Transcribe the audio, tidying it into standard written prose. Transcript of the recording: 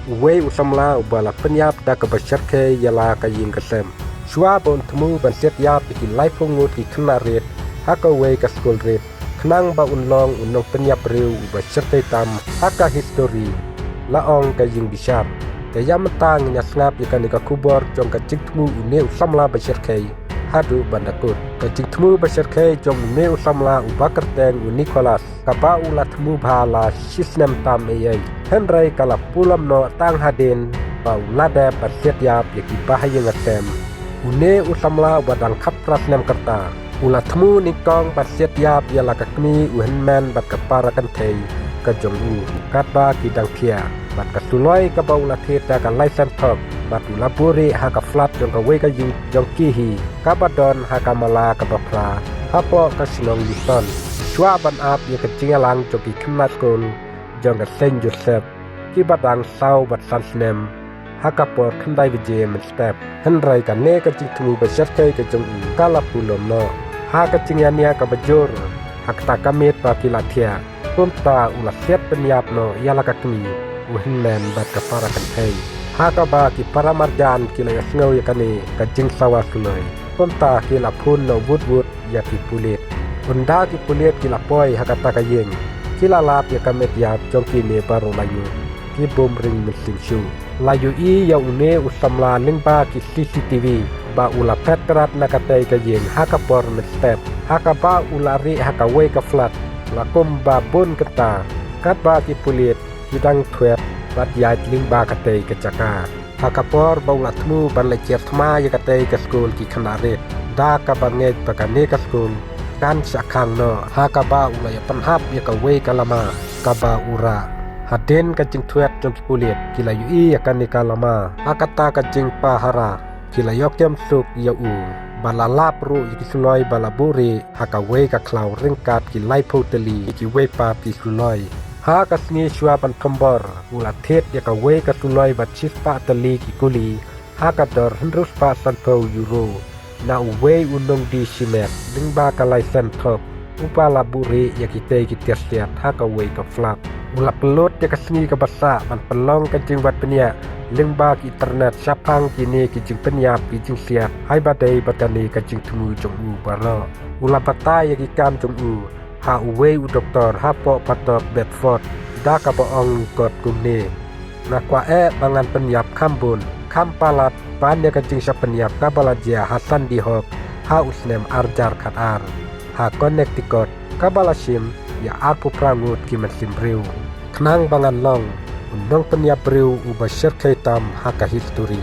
uwe usamla ubala penyap da ke basyarke yala ka ying kesem shua bon temu ban set ya piki laipungut ki knaret haka we ka skol ret knang ba unlong unong penyap reu basyarke tam haka history laong ka ying bisar kaya mentang nya snap ikan ka kubor jong ka cikmu une usamla basyarke hadu bandakut kacik temu basyarke jong une usamla ubakerteng Nicholas kaba ulat temu bhala sisnem tam ei henry kala pulam no tang haden ba ulada basyat yap yaki bahaya ngatem une usamla badang khapras nem kerta ulat temu nikong basyat yap yala kakni uhenman bat kapara kan thei ka jong u katba kidang phia bat kasuloi ka ba ulat theta ka license thok bat ulaburi haka flat jong ka we ka yu jong kihi kabadon haka mala ka bapra hapo ka silong lison chua ban ap ye ka chingalang joki khna skol jong ka Saint Joseph ki badang sau bat sansnem haka por khandai vije men step henrai ka ne ka chingtu ba shatkai ka jong kala pulom no haka chingyania ka bajor hakta kamet pa kilathia punta ulat set penyap no yala ka kni uhenmen bat ka para kan thei haka ba ki paramarjan kila yasngau yakani ka jing sawa suloi punta kila phun no wood ya ki pulit unda ki pulit kila poi haka ta ka yeng kila lap ya kamet ya jongki ne baro layu ki bom ring mesin shu layu i ya une usamla lingba ki CCTV ba ula petrat nakatai ka yeng haka por step haka ba ulari haka we ka flat lakum ba bon keta kat ba ki pulit kidang thwet bat yait lingba katei ke caka hakapor baulat mu ban lecet thma ya katei ke skul ki khanare da ka banget pakane ka skul kan sakhang no hakaba ulaya panhap ya ka we kalama kaba ura haden ka jing thwet jong pulit kilayu i ya kan kalama hakata ka jing pahara kilayok yam suk ya u balalap ru ki suloi balaburi haka we ka klau ringkat ki laipoteli ki we pa pi suloi ha kasni shua ban kambor ulat thet ya ka we ka suloi bat chispa tali ki kuli ha ka dor hendrus pa sanpo euro na we unong di simet lingba ka license thop upala buri ya ki te ki tersiat ha ka we ka flap ulat pelot ya kasni ka basa ban pelong ka jing wat penia lingba ki internet sapang kini ki jing penia ki jing siat hai badai batani ka jing tumu jong u baro ulat patai ya ki kam jong u ha uwe u doktor hapo patok Bedford da ka boong kot kumne na kwa bangan penyap kambun kampalat ban ya kajing sa penyap kabalajia Hasan dihok ha usnem arjar khatar ha Connecticut kabalasim ya arpu prangut ki mesin riu knang bangan long undong penyap riu u basyar kaitam ha ka history